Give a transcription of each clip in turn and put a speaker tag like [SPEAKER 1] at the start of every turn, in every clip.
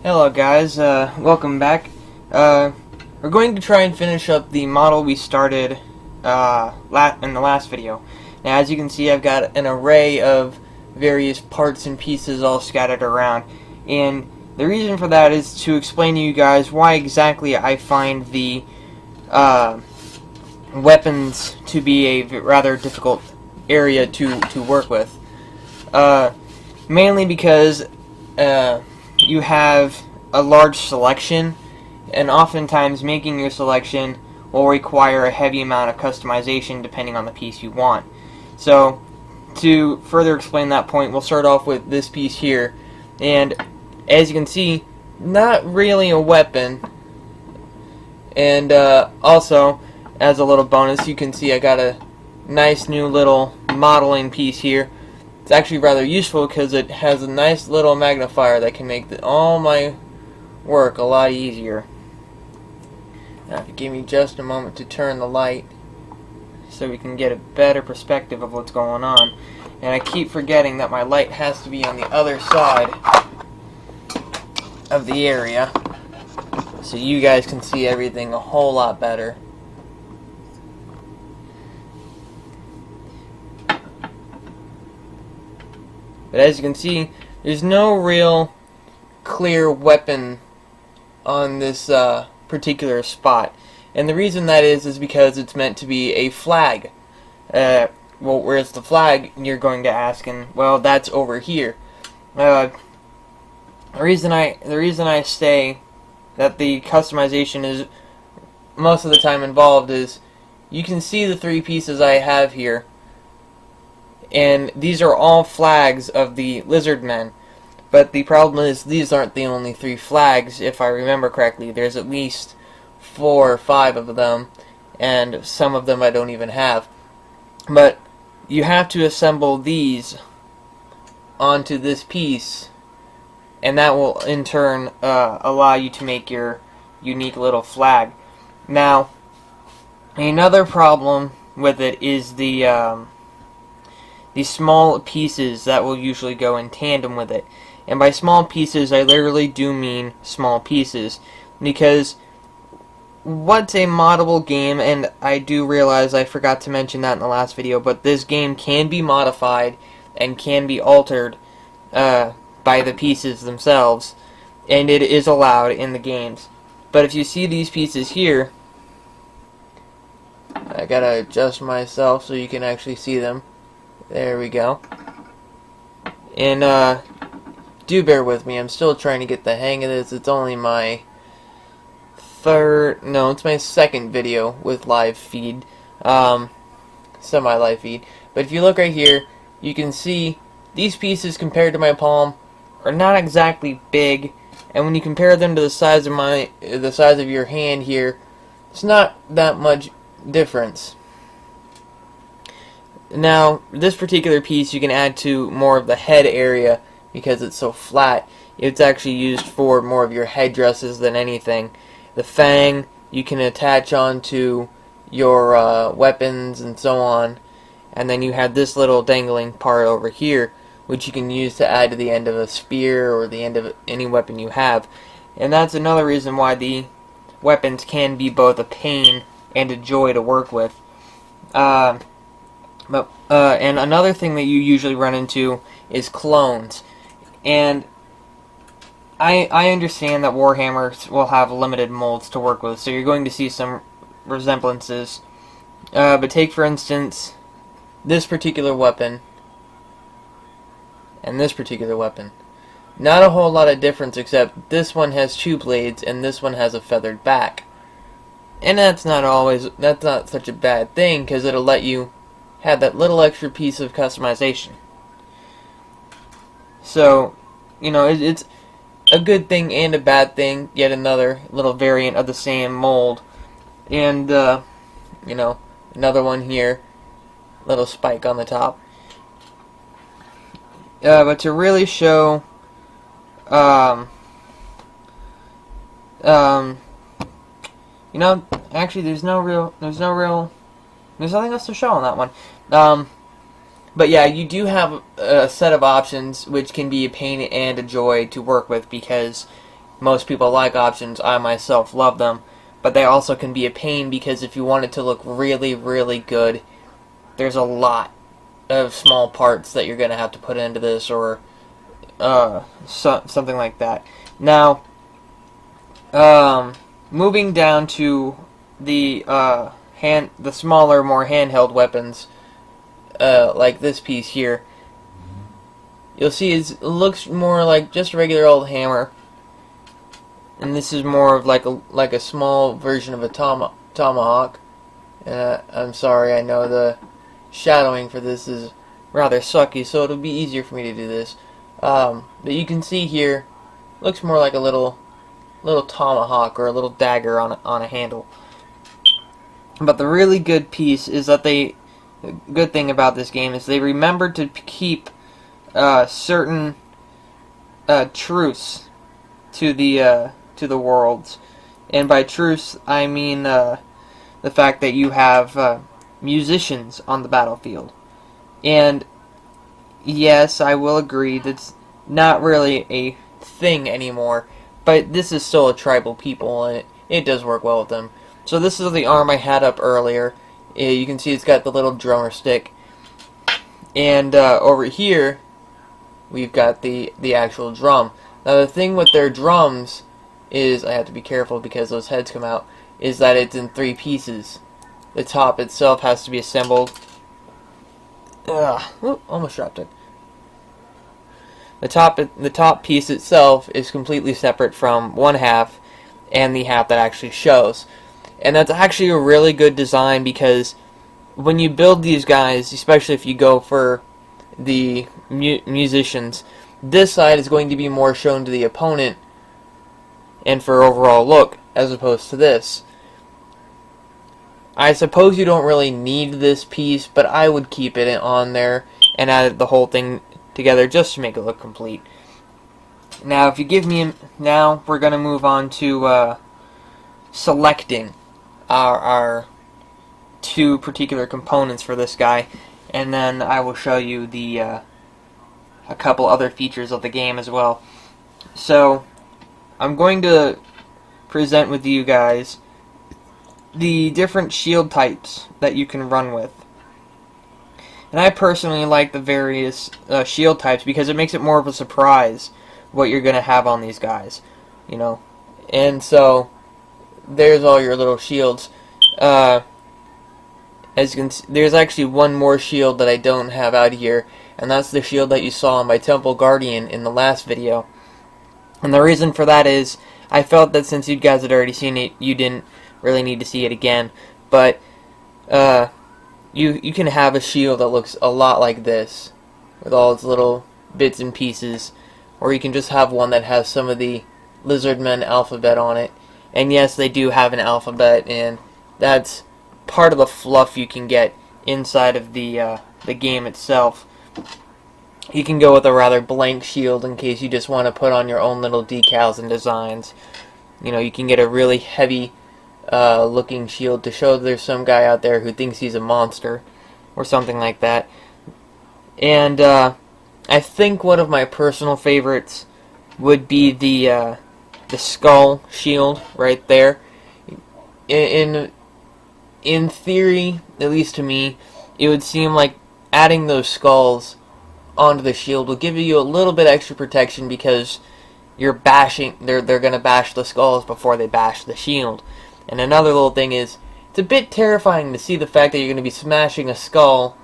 [SPEAKER 1] Hello guys, welcome back. We're going to try and finish up the model we started in the last video. Now as you can see, I've got an array of various parts and pieces all scattered around, and the reason for that is to explain to you guys why exactly I find the weapons to be a rather difficult area to work with. Mainly because you have a large selection, and oftentimes making your selection will require a heavy amount of customization depending on the piece you want. So to further explain that point, we'll start off with this piece here, and as you can see, not really a weapon. And also, as a little bonus, you can see I got a nice new little modeling piece here. It's actually rather useful because it has a nice little magnifier that can make all my work a lot easier. Now, if you give me just a moment to turn the light so we can get a better perspective of what's going on. And I keep forgetting that my light has to be on the other side of the area so you guys can see everything a whole lot better. But as you can see, there's no real clear weapon on this particular spot. And the reason that is because it's meant to be a flag. Well, where's the flag, you're going to ask, and well, that's over here. The reason I say that the customization is most of the time involved is you can see the three pieces I have here. And these are all flags of the lizard men. But the problem is these aren't the only three flags, if I remember correctly. There's at least 4 or 5 of them, and some of them I don't even have. But you have to assemble these onto this piece, and that will in turn allow you to make your unique little flag. Now, another problem with it is the small pieces that will usually go in tandem with it. And by small pieces, I literally do mean small pieces. Because what's a moddable game, and I do realize I forgot to mention that in the last video, but this game can be modified and can be altered by the pieces themselves, and it is allowed in the games. But if you see these pieces here, I gotta adjust myself so you can actually see them. There we go. And do bear with me, I'm still trying to get the hang of this. It's only my it's my second video with live feed, semi-live feed. But if you look right here, you can see these pieces compared to my palm are not exactly big, and when you compare them to the size of your hand here, it's not that much difference. Now, this particular piece you can add to more of the head area because it's so flat. It's actually used for more of your headdresses than anything. The fang you can attach onto your weapons and so on. And then you have this little dangling part over here, which you can use to add to the end of a spear or the end of any weapon you have. And that's another reason why the weapons can be both a pain and a joy to work with. And another thing that you usually run into is clones. And I understand that Warhammer will have limited molds to work with, so you're going to see some resemblances. But take, for instance, this particular weapon and this particular weapon. Not a whole lot of difference, except this one has 2 blades and this one has a feathered back. And that's not such a bad thing, because it'll let you have that little extra piece of customization. So, you know, it's a good thing and a bad thing, yet another little variant of the same mold. And, you know, another one here, little spike on the top. But to really show, you know, actually there's nothing else to show on that one. But yeah, you do have a set of options which can be a pain and a joy to work with, because most people like options. I myself love them. But they also can be a pain because if you want it to look really, really good, there's a lot of small parts that you're going to have to put into this, or something like that. Now, moving down to the smaller, more handheld weapons, like this piece here, you'll see it looks more like just a regular old hammer, and this is more of like a small version of a tomahawk. And I'm sorry, I know the shadowing for this is rather sucky, so it'll be easier for me to do this. But you can see here, looks more like a little tomahawk or a little dagger on a handle. But the really good piece is that the good thing about this game is they remembered to keep certain truths to the worlds, and by truths I mean the fact that you have musicians on the battlefield. And yes, I will agree that's not really a thing anymore, but this is still a tribal people, and it does work well with them. So this is the arm I had up earlier. You can see it's got the little drummer stick, and over here we've got the actual drum. Now the thing with their drums is, I have to be careful because those heads come out, is that it's in 3 pieces. The top itself has to be assembled. Almost dropped it. The top piece itself is completely separate from one half and the half that actually shows. And that's actually a really good design, because when you build these guys, especially if you go for the musicians, this side is going to be more shown to the opponent and for overall look, as opposed to this. I suppose you don't really need this piece, but I would keep it on there and add the whole thing together just to make it look complete. Now, if you give me... Now, we're going to move on to selecting our 2 particular components for this guy, and then I will show you the a couple other features of the game as well. So, I'm going to present with you guys the different shield types that you can run with. And I personally like the various shield types because it makes it more of a surprise what you're going to have on these guys, you know. And so there's all your little shields. As you can see, there's actually one more shield that I don't have out here, and that's the shield that you saw on my Temple Guardian in the last video. And the reason for that is I felt that since you guys had already seen it, you didn't really need to see it again. But you can have a shield that looks a lot like this, with all its little bits and pieces, or you can just have one that has some of the Lizardmen alphabet on it. And yes, they do have an alphabet, and that's part of the fluff you can get inside of the game itself. You can go with a rather blank shield in case you just want to put on your own little decals and designs. You know, you can get a really heavy looking shield to show there's some guy out there who thinks he's a monster, or something like that. And I think one of my personal favorites would be the skull shield right there. In theory, at least to me, it would seem like adding those skulls onto the shield will give you a little bit extra protection, because you're bashing, they're gonna bash the skulls before they bash the shield. And another little thing is, it's a bit terrifying to see the fact that you're gonna be smashing a skull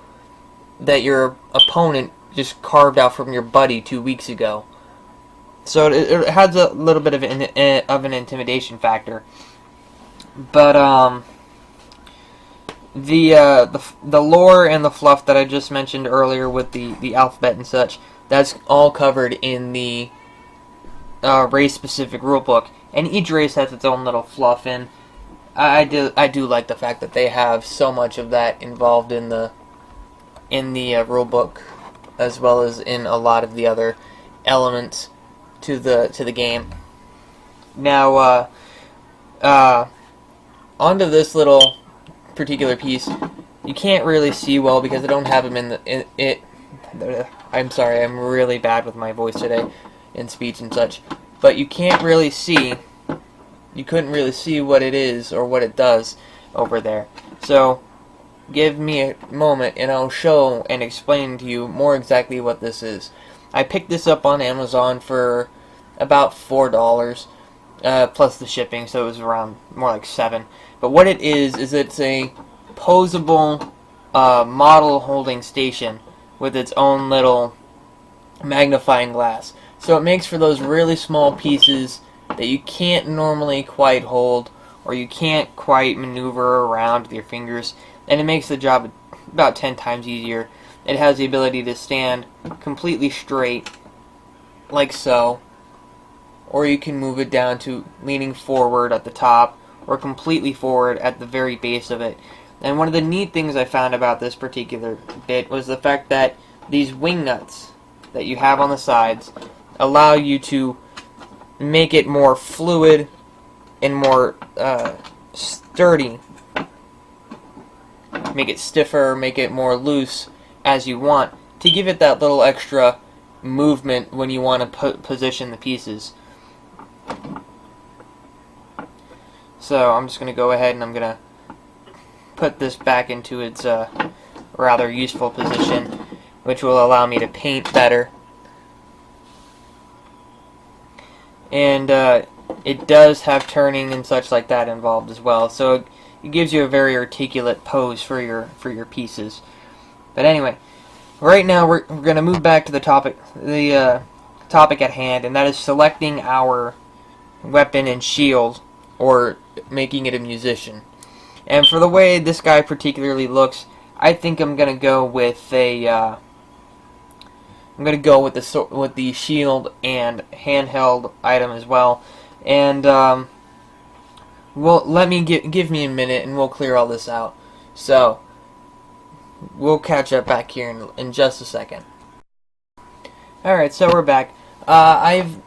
[SPEAKER 1] that your opponent just carved out from your buddy 2 weeks ago. So it has a little bit of an intimidation factor. But the lore and the fluff that I just mentioned earlier with the alphabet and such, that's all covered in the race-specific rulebook, and each race has its own little fluff. And I do like the fact that they have so much of that involved in the rulebook, as well as in a lot of the other elements to the game. Now, onto this little particular piece, you can't really see well because I don't have them in it. I'm sorry, I'm really bad with my voice today, in speech and such. but you can't really see. You couldn't really see what it is or what it does over there. So give me a moment and I'll show and explain to you more exactly what this is. I picked this up on Amazon for about $4 plus the shipping, so it was around more like $7. But what it is it's a posable model holding station with its own little magnifying glass. So it makes for those really small pieces that you can't normally quite hold or you can't quite maneuver around with your fingers, and it makes the job about 10 times easier. It has the ability to stand completely straight like so, or you can move it down to leaning forward at the top or completely forward at the very base of it. And one of the neat things I found about this particular bit was the fact that these wing nuts that you have on the sides allow you to make it more fluid and more sturdy. Make it stiffer, make it more loose as you want, to give it that little extra movement when you want to position the pieces. So I'm just going to go ahead and I'm going to put this back into its rather useful position, which will allow me to paint better. And it does have turning and such like that involved as well, so it gives you a very articulate pose for your pieces. But anyway, right now we're going to move back to the topic at hand, and that is selecting our weapon and shield, or making it a musician. And for the way this guy particularly looks, I think I'm gonna go with the shield and handheld item as well. And well, give me a minute, and we'll clear all this out. So we'll catch up back here in just a second. All right, so we're back. I've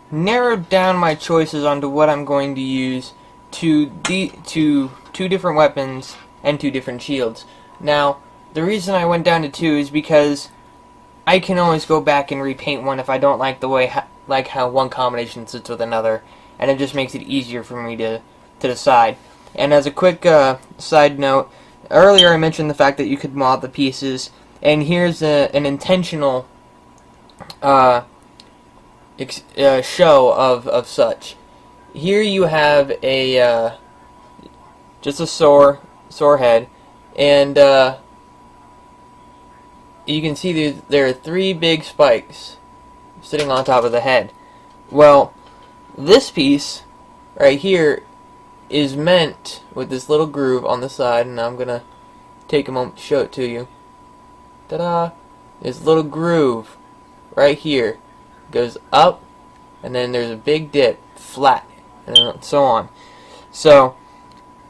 [SPEAKER 1] narrowed down my choices onto what I'm going to use to two different weapons and 2 different shields. Now, the reason I went down to 2 is because I can always go back and repaint one if I don't like the way how one combination sits with another, and it just makes it easier for me to decide. And as a quick side note, earlier I mentioned the fact that you could mod the pieces, and here's an intentional show of such. Here you have a just a Saur head, and you can see there are 3 big spikes sitting on top of the head. Well, this piece right here is meant with this little groove on the side, and I'm gonna take a moment to show it to you. Ta-da! This little groove right here goes up, and then there's a big dip, flat, and so on. So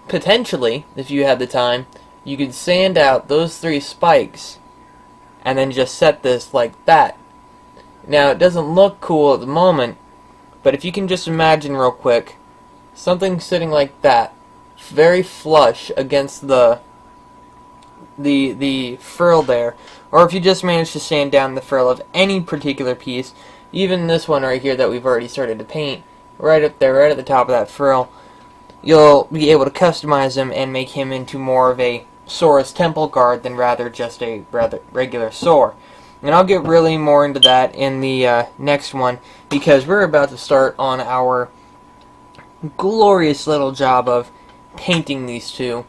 [SPEAKER 1] potentially, if you had the time, you could sand out those 3 spikes and then just set this like that. Now, it doesn't look cool at the moment, but if you can just imagine real quick something sitting like that, very flush against the frill there, or if you just manage to sand down the frill of any particular piece, even this one right here that we've already started to paint, right up there, right at the top of that frill, you'll be able to customize him and make him into more of a Saurus temple guard than rather just a regular Saur. And I'll get really more into that in the next one, because we're about to start on our glorious little job of painting these 2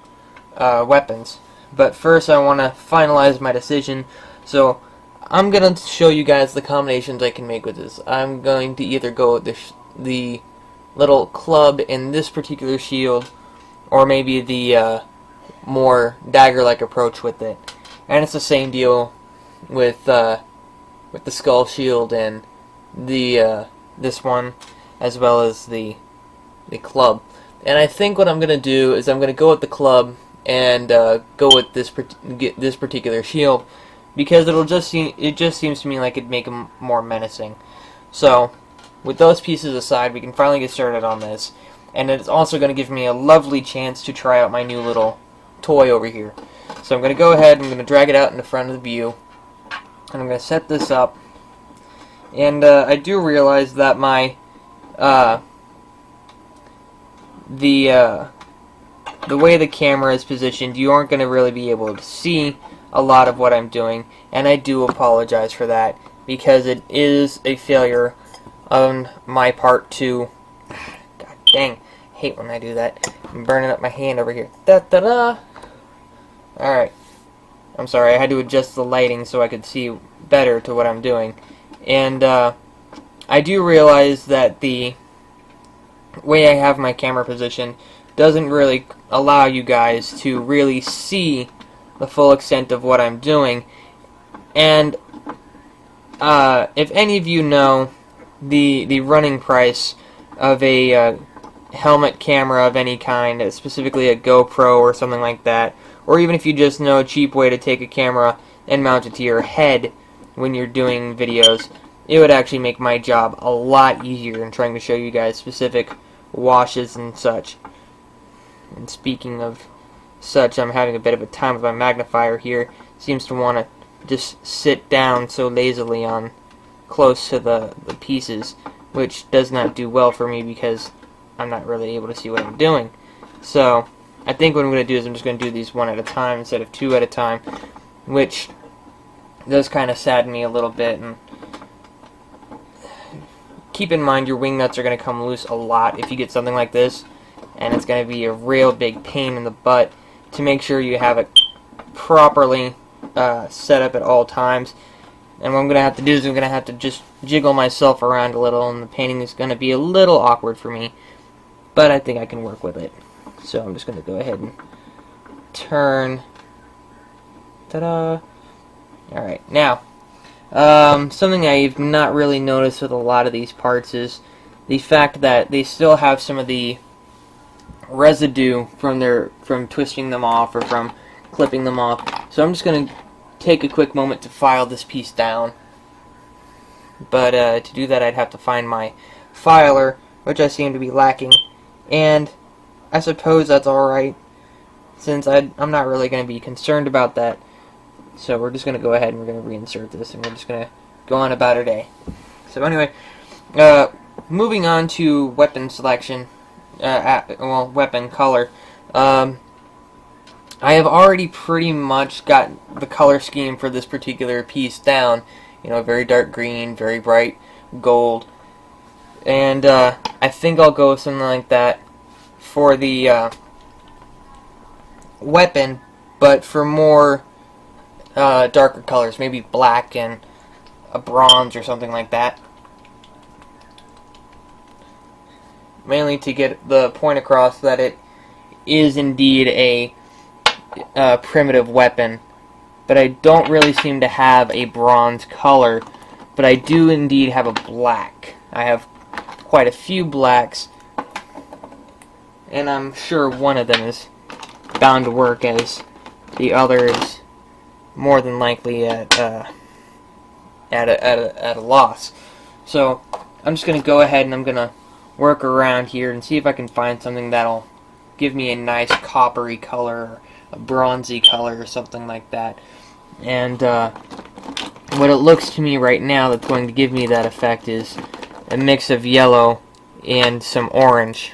[SPEAKER 1] weapons. But first I want to finalize my decision, so I'm going to show you guys the combinations I can make with this. I'm going to either go with the little club in this particular shield, or maybe the more dagger-like approach with it. And it's the same deal with the skull shield and the this one, as well as the club. And I think what I'm going to do is I'm going to go with the club and go with this particular shield, because it just seems to me like it'd make them more menacing. So with those pieces aside, we can finally get started on this, and it's also going to give me a lovely chance to try out my new little toy over here. So I'm going to go ahead and I'm going to drag it out in the front of the view, and I'm going to set this up. And I do realize that my uh, the way the camera is positioned, you aren't going to really be able to see a lot of what I'm doing, and I do apologize for that, because it is a failure on my part to... God dang, I hate when I do that. I'm burning up my hand over here. Da-da-da! Alright. I'm sorry, I had to adjust the lighting so I could see better to what I'm doing. And I do realize that the way I have my camera positioned doesn't really allow you guys to really see the full extent of what I'm doing. And if any of you know the running price of a helmet camera of any kind, specifically a GoPro or something like that, or even if you just know a cheap way to take a camera and mount it to your head when you're doing videos, it would actually make my job a lot easier in trying to show you guys specific washes and such. And speaking of such, I'm having a bit of a time with my magnifier here. It seems to want to just sit down so lazily on close to the pieces, which does not do well for me because I'm not really able to see what I'm doing. So I think what I'm going to do is I'm just going to do these one at a time instead of two at a time, which does kind of sadden me a little bit. And keep in mind your wing nuts are going to come loose a lot if you get something like this, and it's going to be a real big pain in the butt to make sure you have it properly set up at all times. And what I'm going to have to do is I'm going to have to just jiggle myself around a little, and the painting is going to be a little awkward for me, but I think I can work with it. So I'm just going to go ahead and turn. Ta-da! Alright, now, something I've not really noticed with a lot of these parts is the fact that they still have some of the residue from twisting them off or from clipping them off. So I'm just going to take a quick moment to file this piece down. But to do that, I'd have to find my filer, which I seem to be lacking. And I suppose that's alright, since I'm not really going to be concerned about that. So we're just going to go ahead and we're going to reinsert this, and we're just going to go on about our day. So anyway, moving on to weapon selection, well, weapon color. I have already pretty much got the color scheme for this particular piece down. You know, very dark green, very bright gold. And I think I'll go with something like that for the weapon, but for more darker colors, maybe black and a bronze or something like that. Mainly to get the point across that it is indeed a primitive weapon, but I don't really seem to have a bronze color, but I do indeed have a black. I have quite a few blacks, and I'm sure one of them is bound to work, as the other is more than likely at a loss. So I'm just going to go ahead and I'm going to work around here and see if I can find something that'll give me a nice coppery color, or a bronzy color, or something like that. And what it looks to me right now that's going to give me that effect is a mix of yellow and some orange.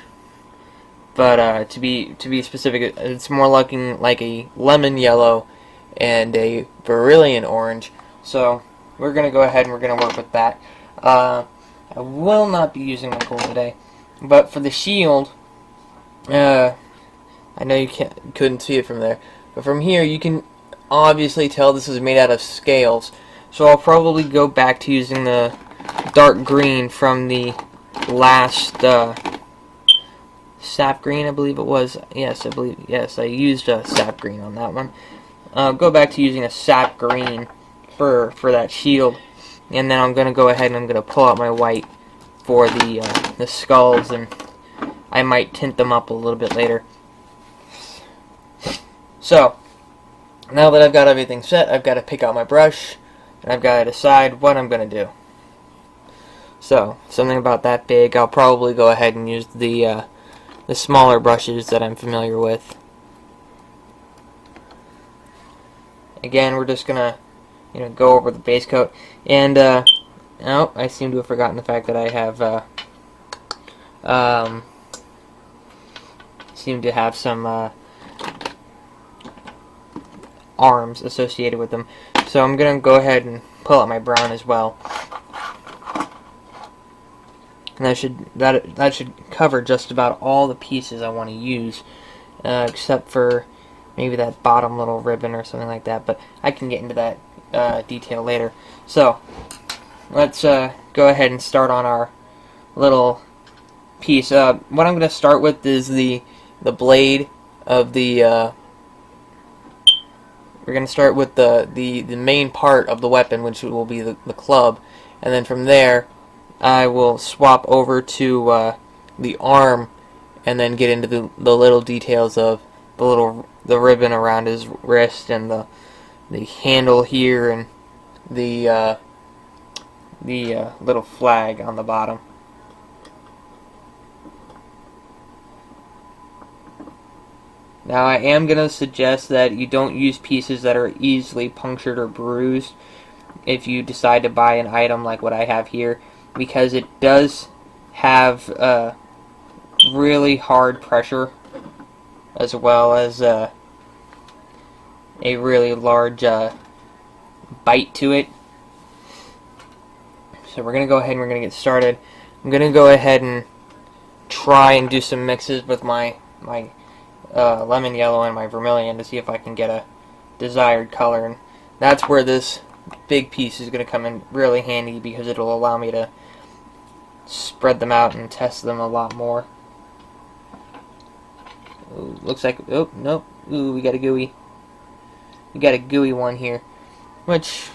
[SPEAKER 1] But to be specific, it's more looking like a lemon yellow and a beryllium orange. So we're going to go ahead and we're going to work with that. I will not be using my gold today, but for the shield, I know you couldn't see it from there, but from here you can obviously tell this is made out of scales. So I'll probably go back to using the dark green from the last sap green, I believe it was. Yes, I used a sap green on that one. Go back to using a sap green for that shield, and then I'm going to go ahead and I'm going to pull out my white for the skulls, and I might tint them up a little bit later. So now that I've got everything set, I've got to pick out my brush, and I've got to decide what I'm going to do. So something about that big, I'll probably go ahead and use the smaller brushes that I'm familiar with. Again, we're just gonna, go over the base coat. And oh, I seem to have forgotten the fact that I have seem to have some arms associated with them. So I'm gonna go ahead and pull out my brown as well. And that should cover just about all the pieces I want to use, except for maybe that bottom little ribbon or something like that. But I can get into that detail later. So let's go ahead and start on our little piece. What I'm going to start with is the blade of the. We're going to start with the main part of the weapon, which will be the club, and then from there I will swap over to the arm, and then get into the little details of the ribbon around his wrist, and the handle here, and the little flag on the bottom. Now I am going to suggest that you don't use pieces that are easily punctured or bruised if you decide to buy an item like what I have here, because it does have really hard pressure, as well as a really large bite to it. So we're going to go ahead and we're going to get started. I'm going to go ahead and try and do some mixes with my lemon yellow and my vermilion to see if I can get a desired color, and that's where this big piece is going to come in really handy, because it'll allow me to spread them out and test them a lot more. Ooh, looks like, oh nope, ooh, we got a gooey one here, which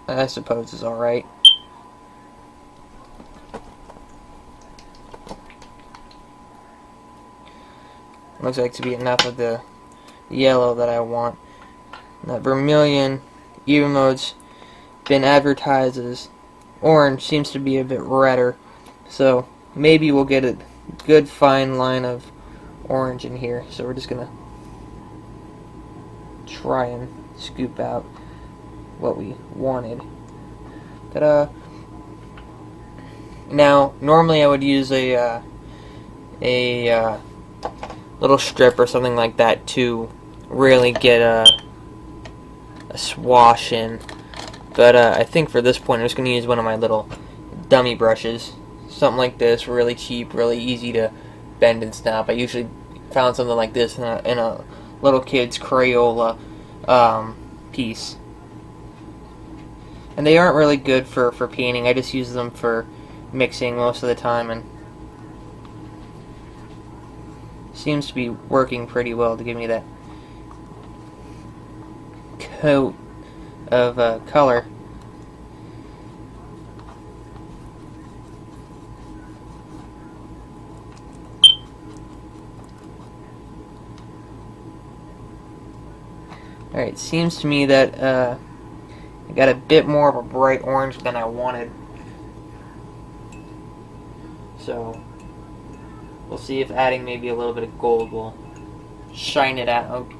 [SPEAKER 1] I suppose is alright. Looks like to be enough of the yellow that I want. That vermilion, even though it's been advertised as orange, seems to be a bit redder. So maybe we'll get a good fine line of orange in here. So we're just gonna try and scoop out what we wanted. Ta-da! Now, normally I would use a little strip or something like that to really get a swash in, but I think for this point I'm just going to use one of my little dummy brushes, something like this, really cheap, really easy to bend and snap. I usually found something like this in a little kid's Crayola piece, and they aren't really good for painting. I just use them for mixing most of the time, and seems to be working pretty well to give me that coat of color. Alright, seems to me that I got a bit more of a bright orange than I wanted. So we'll see if adding maybe a little bit of gold will shine it out.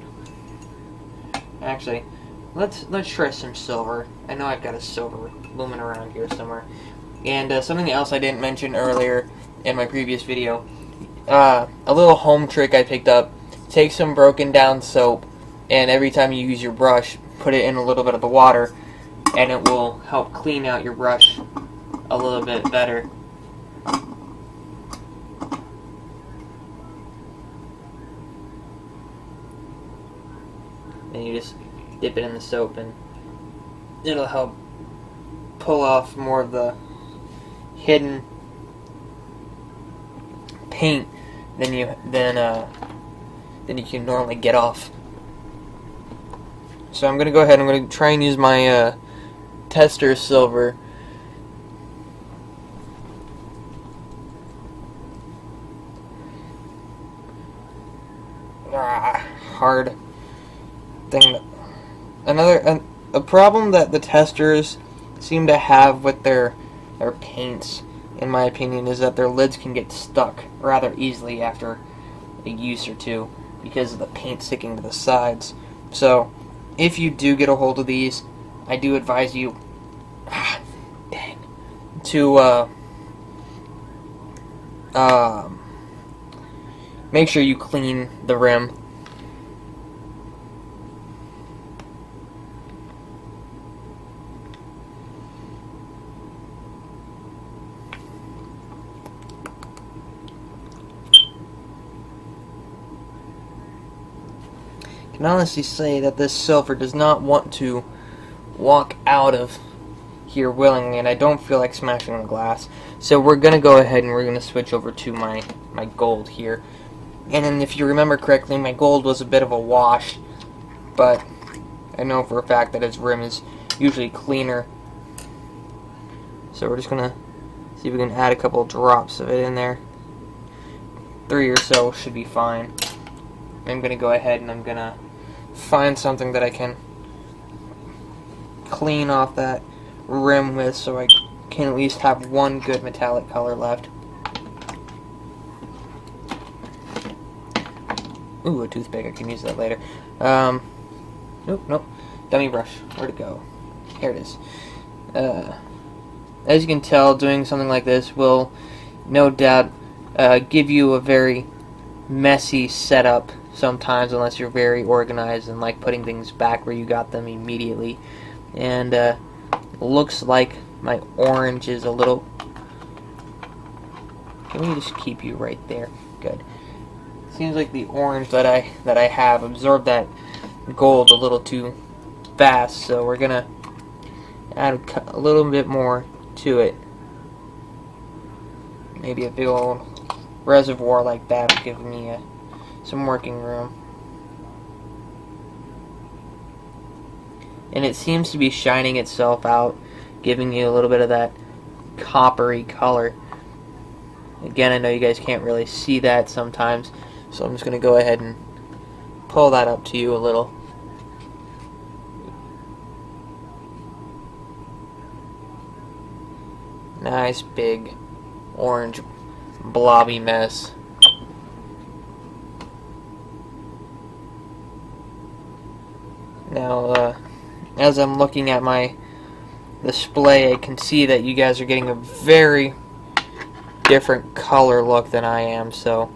[SPEAKER 1] Actually, let's try some silver. I know I've got a silver lumen around here somewhere. And something else I didn't mention earlier in my previous video, a little home trick I picked up: take some broken down soap, and every time you use your brush, put it in a little bit of the water, and it will help clean out your brush a little bit better. And you just dip it in the soap, and it'll help pull off more of the hidden paint than you can normally get off. So I'm gonna go ahead and I'm gonna try and use my tester silver. Hard thing. A problem that the testers seem to have with their paints, in my opinion, is that their lids can get stuck rather easily after a use or two because of the paint sticking to the sides. So if you do get a hold of these, I do advise you to make sure you clean the rim. I can honestly say that this silver does not want to walk out of here willingly, and I don't feel like smashing the glass. So we're going to go ahead and we're going to switch over to my gold here. And then if you remember correctly, my gold was a bit of a wash, but I know for a fact that its rim is usually cleaner. So we're just going to see if we can add a couple drops of it in there. 3 or so should be fine. I'm going to go ahead and I'm going to find something that I can clean off that rim with so I can at least have one good metallic color left. Ooh, a toothpick. I can use that later. Nope. Dummy brush. Where'd it go? Here it is. As you can tell, doing something like this will no doubt give you a very messy setup sometimes, unless you're very organized and like putting things back where you got them immediately. And looks like my orange is a little... Can we just keep you right there? Good. Seems like the orange that I have absorbed that gold a little too fast, so we're gonna add a little bit more to it. Maybe a big old reservoir like that will give me some working room. And it seems to be shining itself out, giving you a little bit of that coppery color. Again, I know you guys can't really see that sometimes, so I'm just going to go ahead and pull that up to you a little. Nice big orange blobby mess. Now, as I'm looking at my display, I can see that you guys are getting a very different color look than I am, so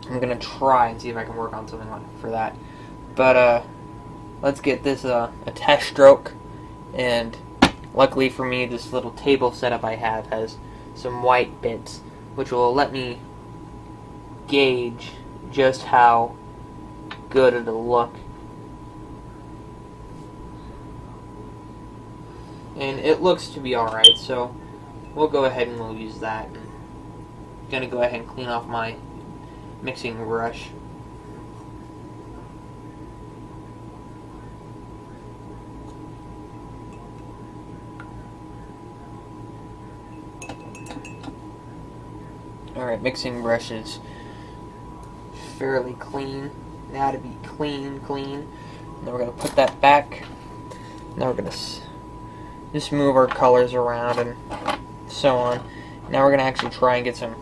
[SPEAKER 1] I'm going to try and see if I can work on something for that. But, let's get this a test stroke, and luckily for me, this little table setup I have has some white bits, which will let me gauge just how good it'll look. And it looks to be alright, so we'll go ahead and we'll use that. I'm going to go ahead and clean off my mixing brush. Alright, mixing brush is fairly clean. Now to be clean. And then we're going to put that back. Now we're going to just move our colors around and so on. Now we're going to actually try and get some...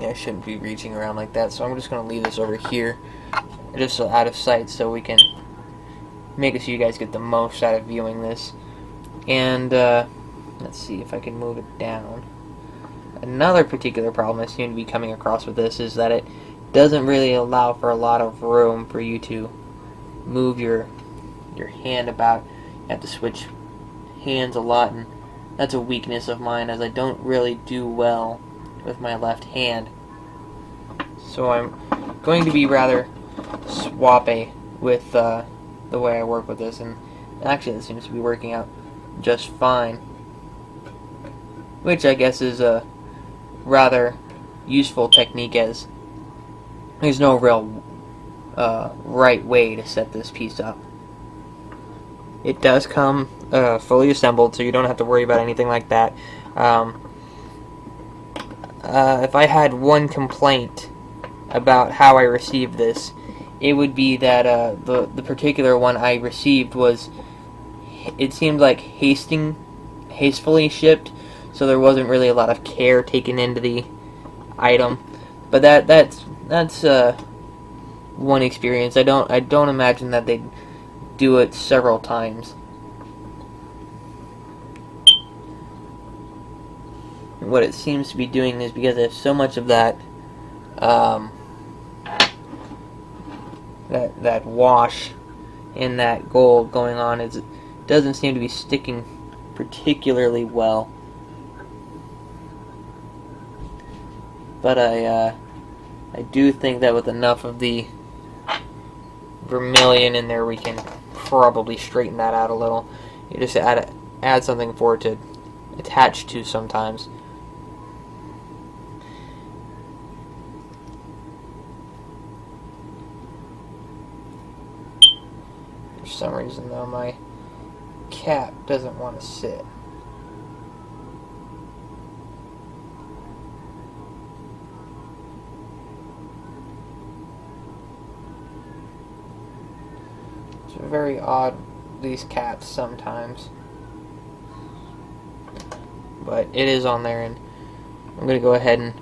[SPEAKER 1] Yeah, I shouldn't be reaching around like that, so I'm just going to leave this over here, just so out of sight, so we can make it so you guys get the most out of viewing this. And, let's see if I can move it down. Another particular problem I seem to be coming across with this is that it doesn't really allow for a lot of room for you to move your hand about. You have to switch hands a lot, and that's a weakness of mine, as I don't really do well with my left hand. So I'm going to be rather swappy with the way I work with this, and actually it seems to be working out just fine, which I guess is a rather useful technique, as there's no real right way to set this piece up. It does come fully assembled, so you don't have to worry about anything like that. If I had one complaint about how I received this, it would be that the particular one I received was, it seemed like hastefully shipped, so there wasn't really a lot of care taken into the item. But that's one experience. I don't imagine that they'd do it several times. what it seems to be doing is because there's so much of that that wash in that gold going on, is it doesn't seem to be sticking particularly well. But I do think that with enough of the vermilion in there, we can probably straighten that out a little. You just add something for it to attach to sometimes. For some reason, though, my cap doesn't want to sit. It's very odd, these caps sometimes. But it is on there, and I'm going to go ahead and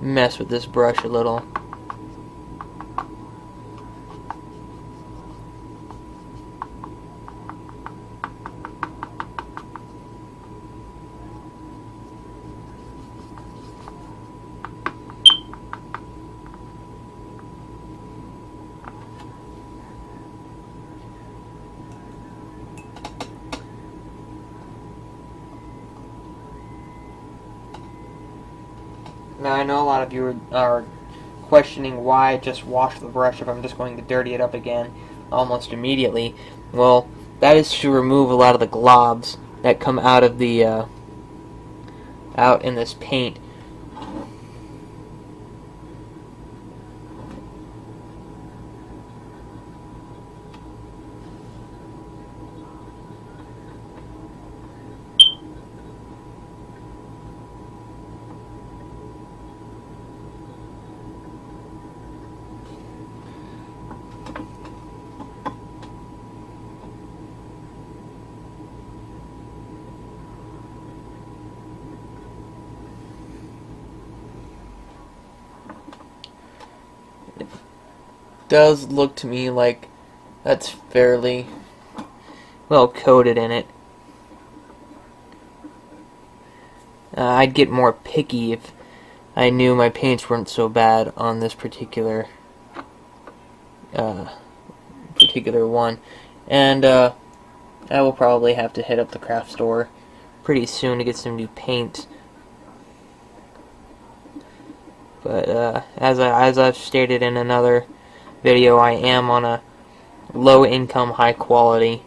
[SPEAKER 1] mess with this brush a little. Now, I know a lot of you are questioning why I just wash the brush if I'm just going to dirty it up again almost immediately. Well, that is to remove a lot of the globs that come out of the out in this paint. Does look to me like that's fairly well coated in it. I'd get more picky if I knew my paints weren't so bad on this particular one. And I will probably have to hit up the craft store pretty soon to get some new paint. But as I've stated in another video, I am on a low income, high quality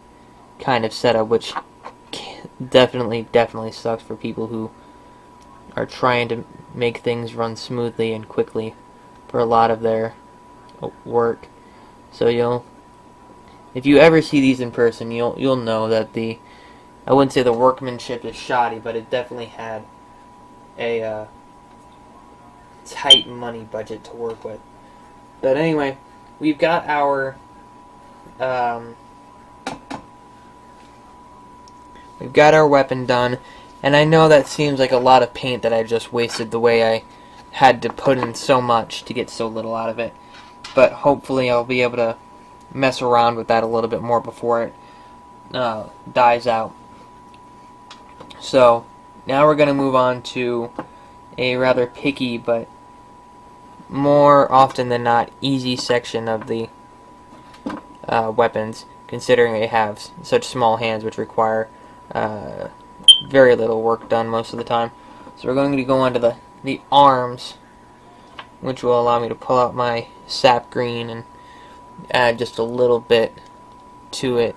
[SPEAKER 1] kind of setup, which definitely sucks for people who are trying to make things run smoothly and quickly for a lot of their work. So if you ever see these in person, you'll know that I wouldn't say the workmanship is shoddy, but it definitely had a tight money budget to work with. But anyway, we've got our weapon done, and I know that seems like a lot of paint that I just wasted the way I had to put in so much to get so little out of it. But hopefully I'll be able to mess around with that a little bit more before it dies out. So now we're going to move on to a rather picky but more often than not easy section of the weapons, considering they have such small hands which require very little work done most of the time. So we're going to go on to the arms, which will allow me to pull out my sap green and add just a little bit to it.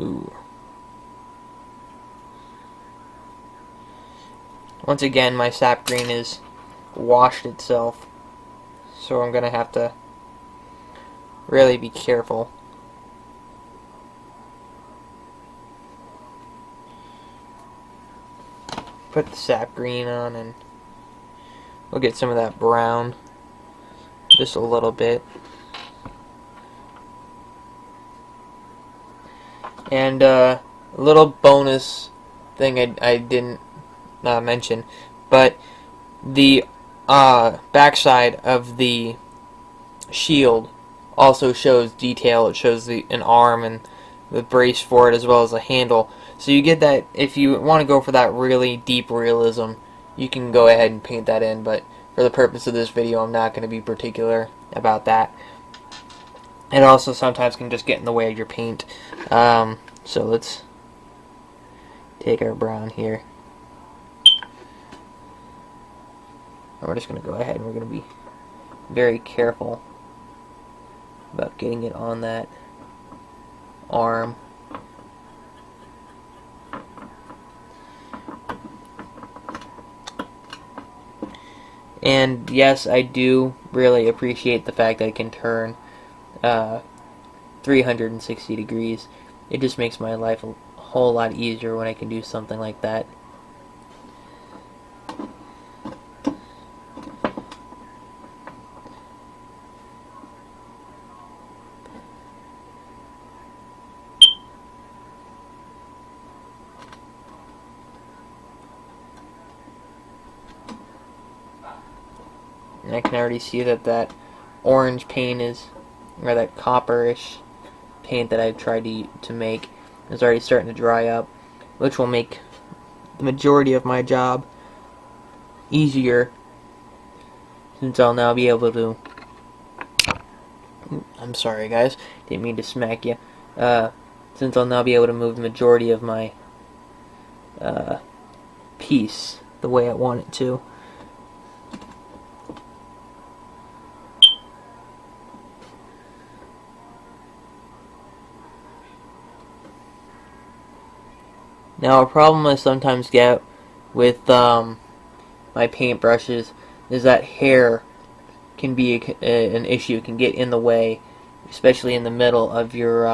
[SPEAKER 1] Ooh. Once again, my sap green is washed itself, so I'm going to have to really be careful. Put the sap green on, and we'll get some of that brown, just a little bit. And a little bonus thing I didn't mention, but the backside of the shield also shows detail. It shows an arm and the brace for it, as well as a handle. So you get that, if you want to go for that really deep realism, you can go ahead and paint that in, but for the purpose of this video, I'm not going to be particular about that. It also sometimes can just get in the way of your paint. So let's take our brown here. And we're just going to go ahead and we're going to be very careful about getting it on that arm. And yes, I do really appreciate the fact that it can turn 360 degrees. It just makes my life a whole lot easier when I can do something like that. And I can already see that that orange paint is, or that copperish paint that I've tried to make is already starting to dry up, which will make the majority of my job easier, since I'll now be able to, I'm sorry guys, didn't mean to smack you, since I'll now be able to move the majority of my piece the way I want it to. Now, a problem I sometimes get with my paintbrushes is that hair can be an issue. It can get in the way, especially in the middle of your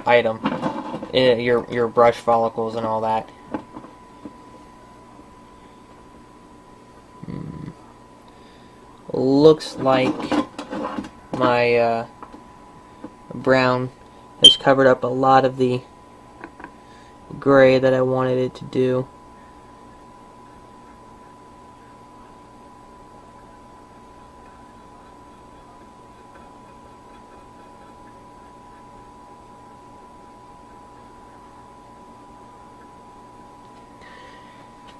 [SPEAKER 1] item, your brush follicles and all that. Looks like my brown has covered up a lot of the gray that I wanted it to do.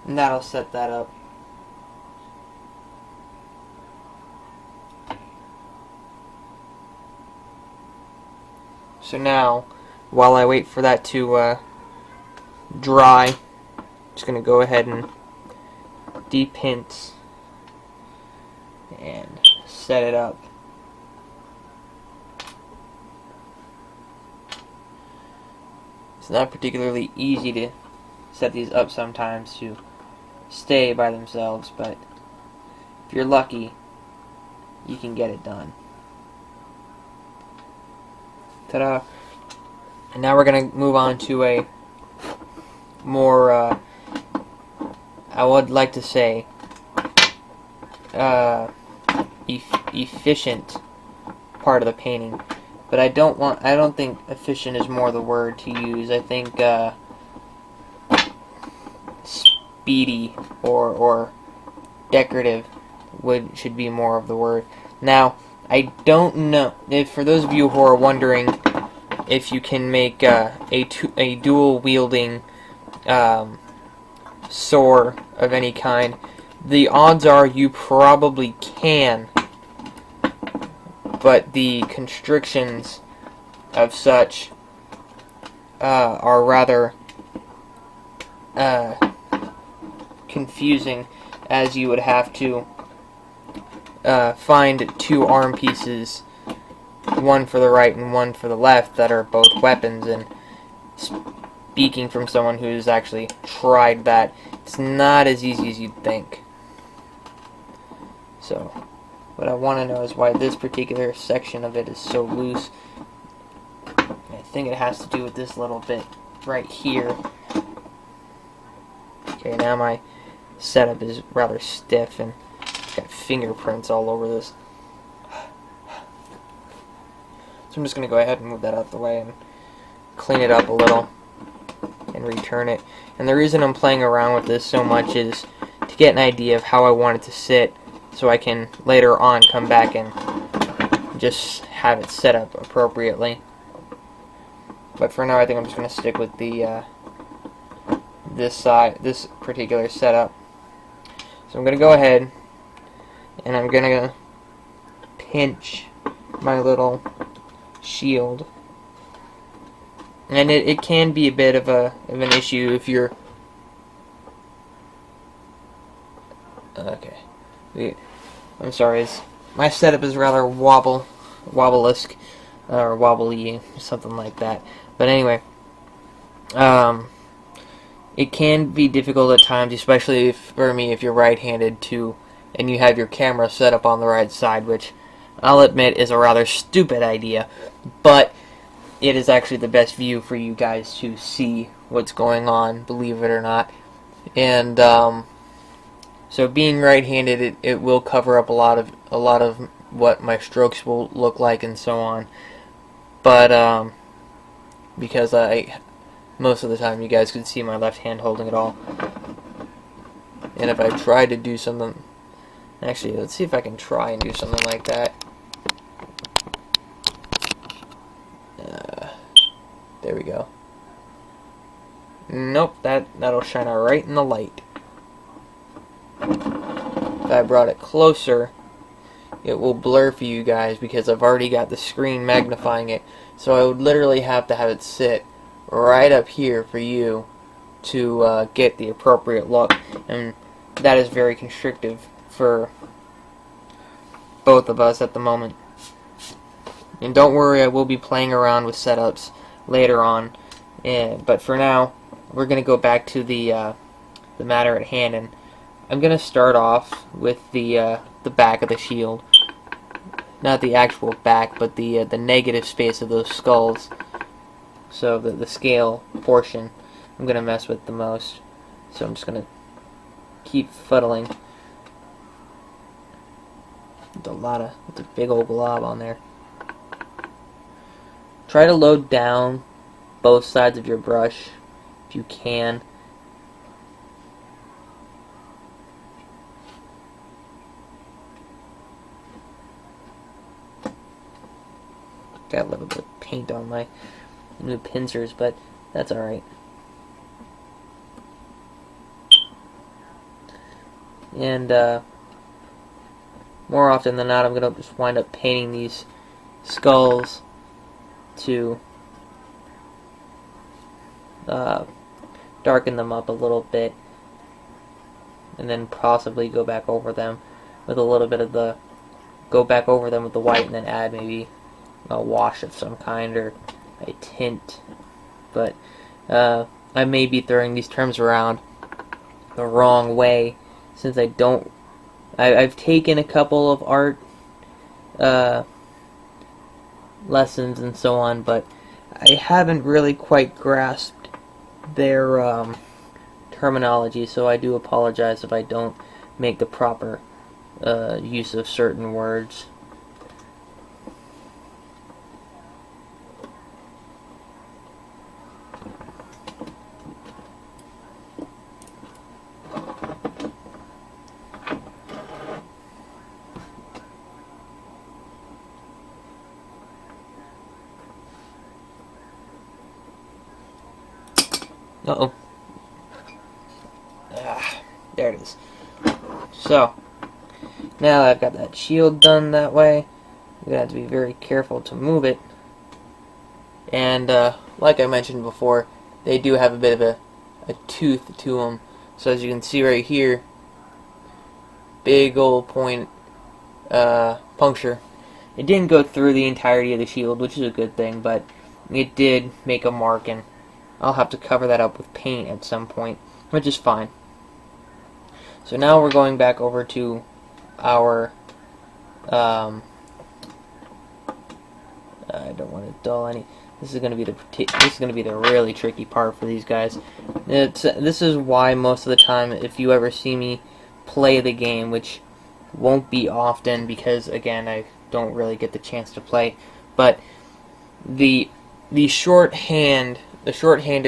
[SPEAKER 1] And that'll set that up. So now, while I wait for that to dry, I'm just going to go ahead and depint and set it up. It's not particularly easy to set these up sometimes to stay by themselves, but if you're lucky, you can get it done. Ta-da! And now we're going to move on to a more, I would like to say, efficient part of the painting. But I don't think efficient is more the word to use. I think speedy or decorative should be more of the word. Now, I don't know if, for those of you who are wondering if you can make a dual wielding Saur of any kind, the odds are you probably can, but the constrictions of such are rather confusing, as you would have to find two arm pieces, one for the right and one for the left, that are both weapons. And speaking from someone who's actually tried that, it's not as easy as you'd think. So what I want to know is why this particular section of it is so loose. I think it has to do with this little bit right here. Okay, now my setup is rather stiff and got fingerprints all over this. So I'm just going to go ahead and move that out the way and clean it up a little and return it. And the reason I'm playing around with this so much is to get an idea of how I want it to sit, so I can later on come back and just have it set up appropriately. But for now, I think I'm just going to stick with the this particular setup. So I'm going to go ahead and I'm going to pinch my little shield. And it can be a bit of an issue if you're okay. I'm sorry. My setup is rather wobble-esque or wobbly, something like that. But anyway, it can be difficult at times, especially for me if you're right-handed and you have your camera set up on the right side, which I'll admit is a rather stupid idea, but it is actually the best view for you guys to see what's going on, believe it or not. And so being right-handed, it will cover up a lot of what my strokes will look like and so on. But because most of the time you guys can see my left hand holding it all. And if I try to do something, actually, let's see if I can try and do something like that. There we go. Nope, that'll shine out right in the light. If I brought it closer, it will blur for you guys because I've already got the screen magnifying it. So I would literally have to have it sit right up here for you to get the appropriate look, and that is very constrictive for both of us at the moment. And don't worry, I will be playing around with setups later on, but for now we're going to go back to the matter at hand, and I'm going to start off with the back of the shield. Not the actual back, but the negative space of those skulls. So the scale portion I'm going to mess with the most. So I'm just going to keep fuddling. It's a big old glob on there. Try to load down both sides of your brush if you can. Got a little bit of paint on my new pincers, but that's alright. And more often than not, I'm going to just wind up painting these skulls to darken them up a little bit, and then possibly go back over them with a little bit of the white, and then add maybe a wash of some kind or a tint. But I may be throwing these terms around the wrong way, since I've taken a couple of art lessons and so on, but I haven't really quite grasped their terminology, so I do apologize if I don't make the proper use of certain words. Uh-oh. There it is. So, now that I've got that shield done that way, I'm going to have to be very careful to move it. And, like I mentioned before, they do have a bit of a tooth to them. So as you can see right here, big old point puncture. It didn't go through the entirety of the shield, which is a good thing, but it did make a mark, and I'll have to cover that up with paint at some point, which is fine. So now we're going back over to our I don't want to dull any. This is going to be the really tricky part for these guys. This is why most of the time, if you ever see me play the game, which won't be often because again I don't really get the chance to play, but the shorthanded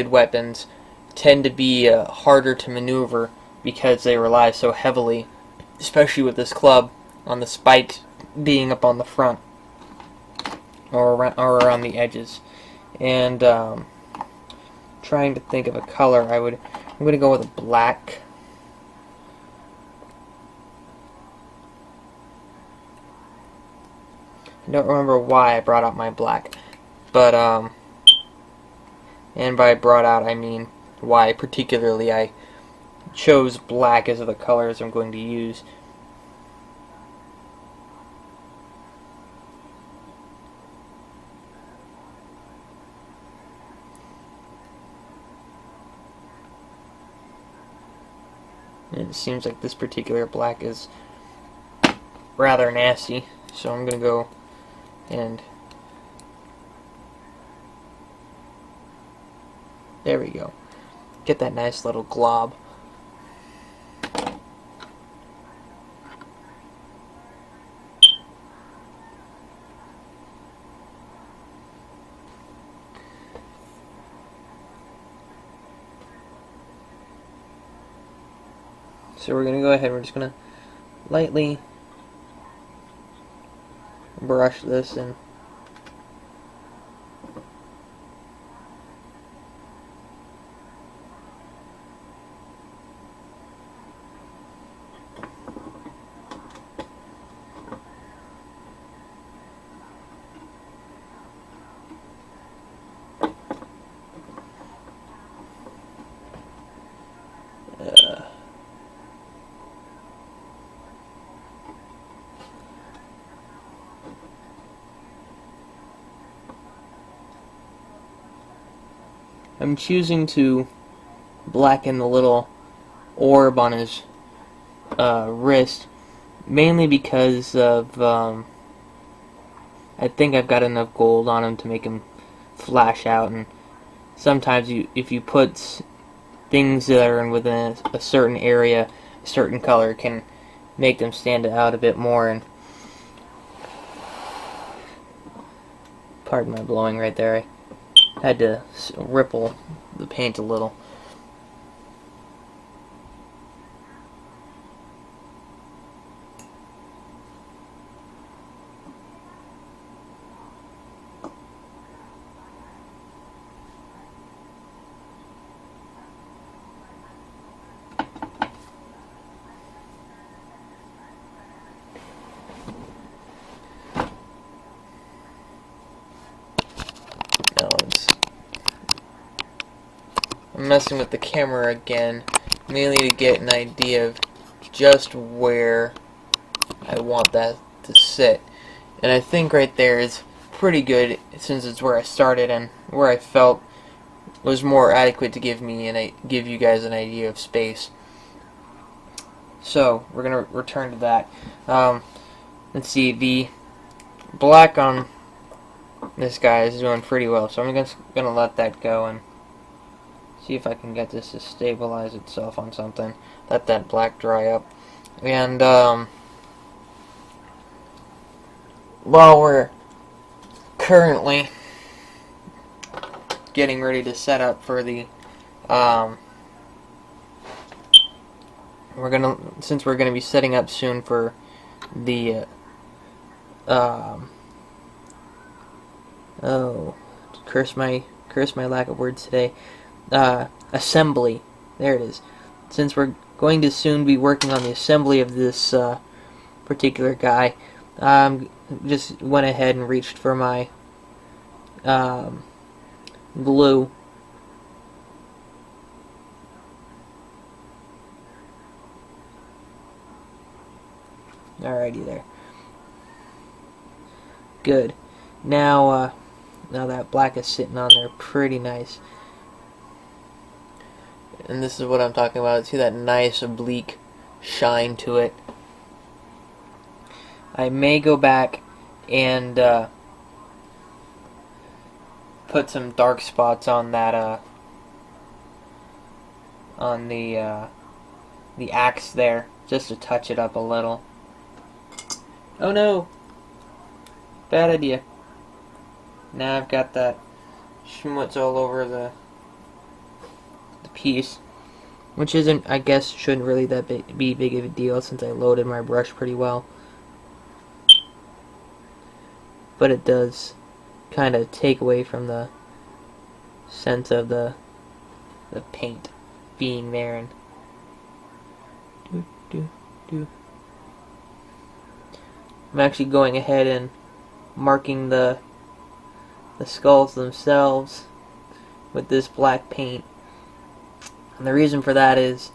[SPEAKER 1] weapons tend to be harder to maneuver because they rely so heavily, especially with this club, on the spike being up on the front. or around the edges. And trying to think of a color, I'm gonna go with a black. I don't remember why I brought out my black, but and by brought out I mean why particularly I chose black as the colors I'm going to use. And it seems like this particular black is rather nasty, so I'm going to go and there we go. Get that nice little glob. So we're going to go ahead, we're just going to lightly brush this in. I'm choosing to blacken the little orb on his wrist, mainly because of I think I've got enough gold on him to make him flash out, and sometimes if you put things that are within a certain area, a certain color can make them stand out a bit more. And pardon my blowing right there. I had to ripple the paint a little. I'm messing with the camera again, mainly to get an idea of just where I want that to sit. And I think right there is pretty good, since it's where I started and where I felt was more adequate to give you guys an idea of space. So we're gonna return to that. Let's see, the black on this guy is doing pretty well, so I'm just gonna let that go and see if I can get this to stabilize itself on something. Let that black dry up. And while we're currently getting ready to set up for the since we're gonna be setting up soon for the curse my lack of words today. Assembly. There it is. Since we're going to soon be working on the assembly of this particular guy, just went ahead and reached for my glue. Alrighty there. Good. Now that black is sitting on there pretty nice. And this is what I'm talking about. See that nice oblique shine to it. I may go back and put some dark spots on that on the axe there, just to touch it up a little. Oh no! Bad idea. Now I've got that schmutz all over the piece, which isn't, I guess, shouldn't really be big of a deal since I loaded my brush pretty well. But it does kind of take away from the sense of the paint being there. And I'm actually going ahead and marking the skulls themselves with this black paint, and the reason for that is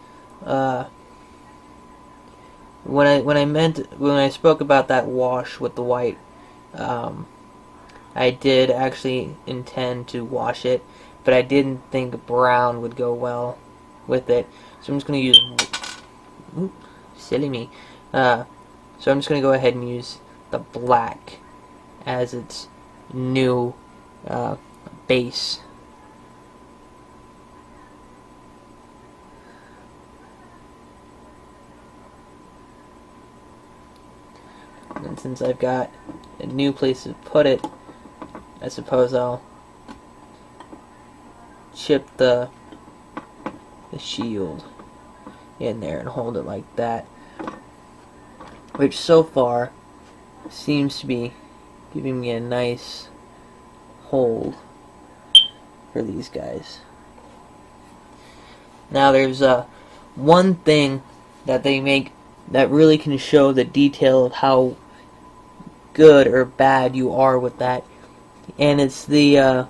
[SPEAKER 1] when I spoke about that wash with the white, I did actually intend to wash it, but I didn't think brown would go well with it, so I'm just going to use, oops, silly me, so I'm just going to go ahead and use the black as its new base. And since I've got a new place to put it, I suppose I'll chip the shield in there and hold it like that, which so far seems to be giving me a nice hold for these guys. Now there's one thing that they make that really can show the detail of how good or bad you are with that, and it's the on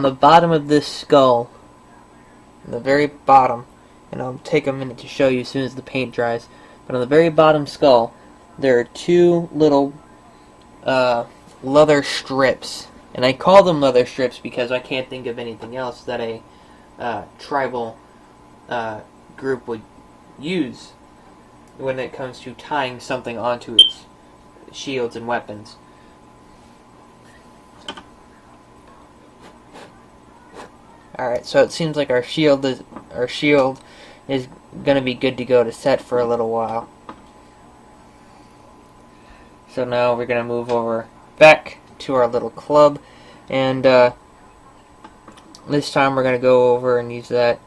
[SPEAKER 1] the bottom of this skull, the very bottom, and I'll take a minute to show you as soon as the paint dries, but on the very bottom skull there are two little leather strips, and I call them leather strips because I can't think of anything else that a tribal group would use when it comes to tying something onto its shields and weapons. Alright, so it seems like our shield is gonna be good to go to set for a little while. So now we're gonna move over back to our little club, and this time we're gonna go over and use that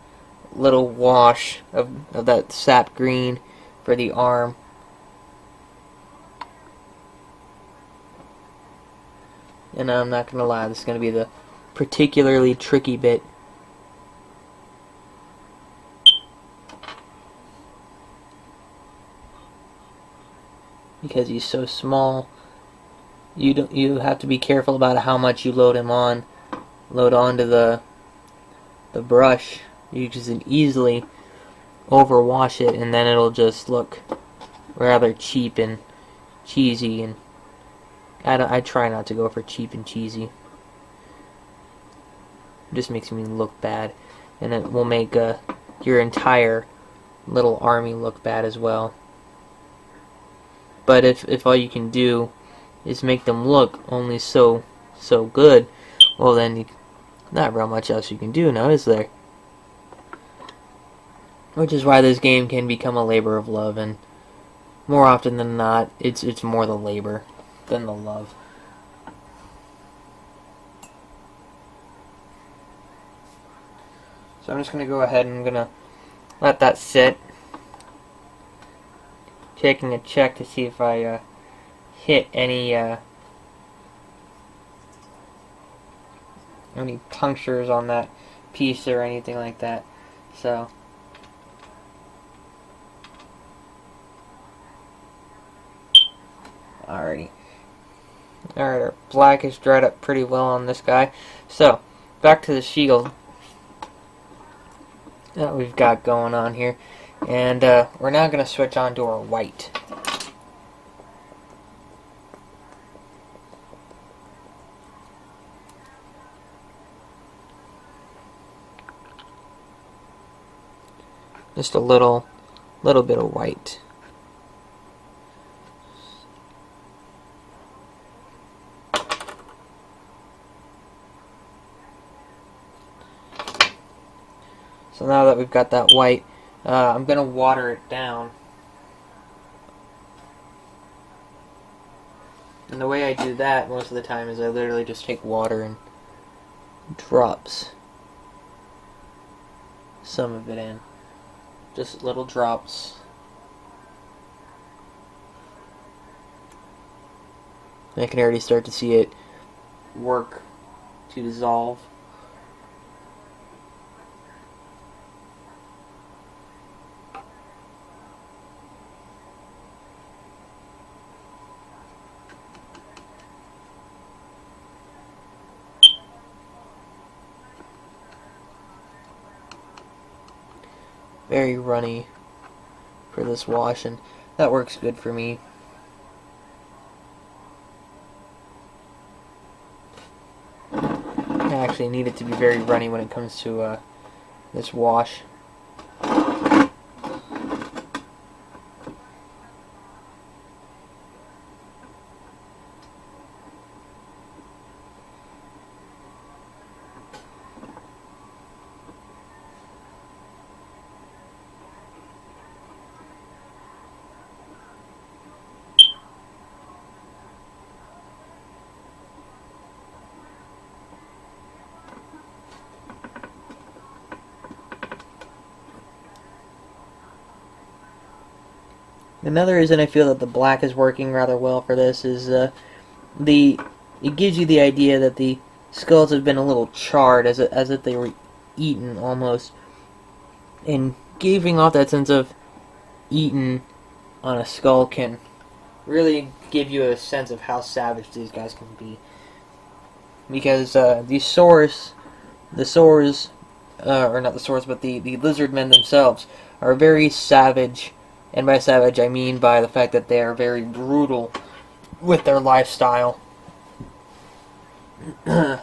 [SPEAKER 1] little wash of that sap green for the arm. And I'm not gonna lie, this is gonna be the particularly tricky bit. Because he's so small, you have to be careful about how much you load onto the brush. You can easily overwash it, and then it'll just look rather cheap and cheesy, and I try not to go for cheap and cheesy. It just makes me look bad, and it will make your entire little army look bad as well. But if all you can do is make them look only so good, well then not real much else you can do now, is there? Which is why this game can become a labor of love, and more often than not, it's more the labor than the love. So I'm just going to go ahead and I'm going to let that sit. Taking a check to see if I hit any punctures on that piece or anything like that. So alrighty. Alright, our black is dried up pretty well on this guy. So, back to the shield that we've got going on here. And we're now going to switch on to our white. Just a little bit of white. So now that we've got that white, I'm going to water it down. And the way I do that most of the time is I literally just take water and drops some of it in. Just little drops. I can already start to see it work to dissolve. Very runny for this wash, and that works good for me. I actually need it to be very runny when it comes to this wash. Another reason I feel that the black is working rather well for this is it gives you the idea that the skulls have been a little charred, as if they were eaten almost, and giving off that sense of eaten on a skull can really give you a sense of how savage these guys can be. Because these Saurs, or not the Saurs, but the lizard men themselves are very savage. And by savage, I mean by the fact that they are very brutal with their lifestyle. And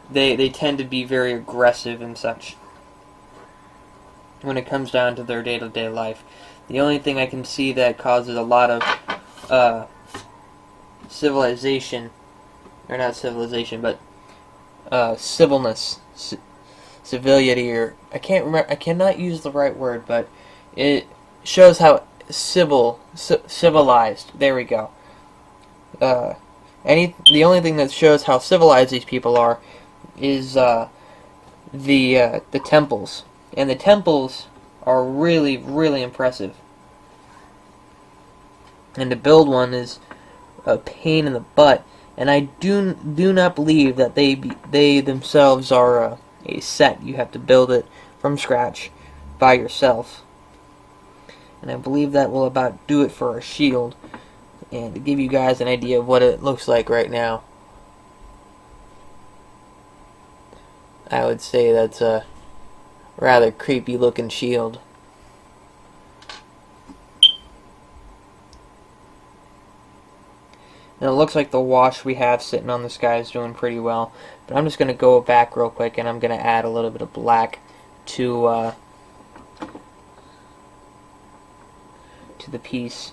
[SPEAKER 1] they tend to be very aggressive and such when it comes down to their day-to-day life. The only thing I can see that causes a lot of civilization, or not civilization, but civilness, civility, or I can't remember. I cannot use the right word, but it shows how civilized. There we go. The only thing that shows how civilized these people are is the temples, and the temples are really, really impressive. And to build one is a pain in the butt, and I do not believe that they themselves are a set. You have to build it from scratch by yourself. And I believe that will about do it for our shield. And to give you guys an idea of what it looks like right now, I would say that's a rather creepy looking shield. And it looks like the wash we have sitting on this guy is doing pretty well. But I'm just going to go back real quick, and I'm going to add a little bit of black to the piece.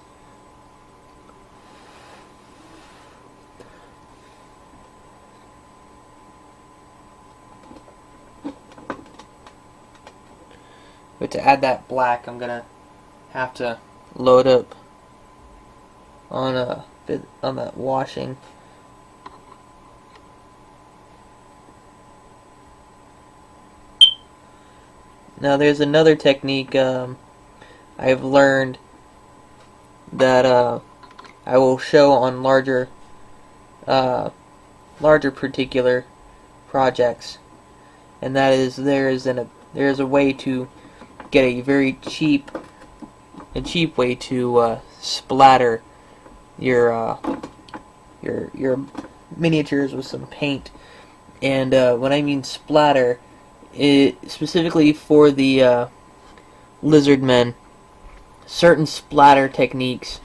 [SPEAKER 1] But to add that black, I'm going to have to load up on that washing. Now there's another technique I've learned that I will show on larger particular projects, and that is there's a way to get a very cheap way to splatter your miniatures with some paint. And when I mean splatter, it specifically for the lizard men, certain splatter techniques,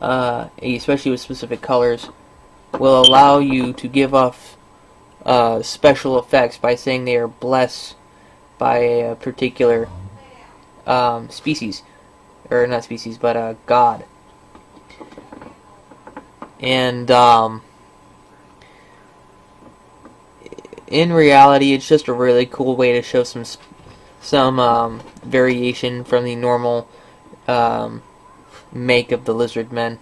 [SPEAKER 1] especially with specific colors, will allow you to give off special effects by saying they are blessed by a particular species, or not species, but god. And in reality, it's just a really cool way to show some variation from the normal make of the lizard men.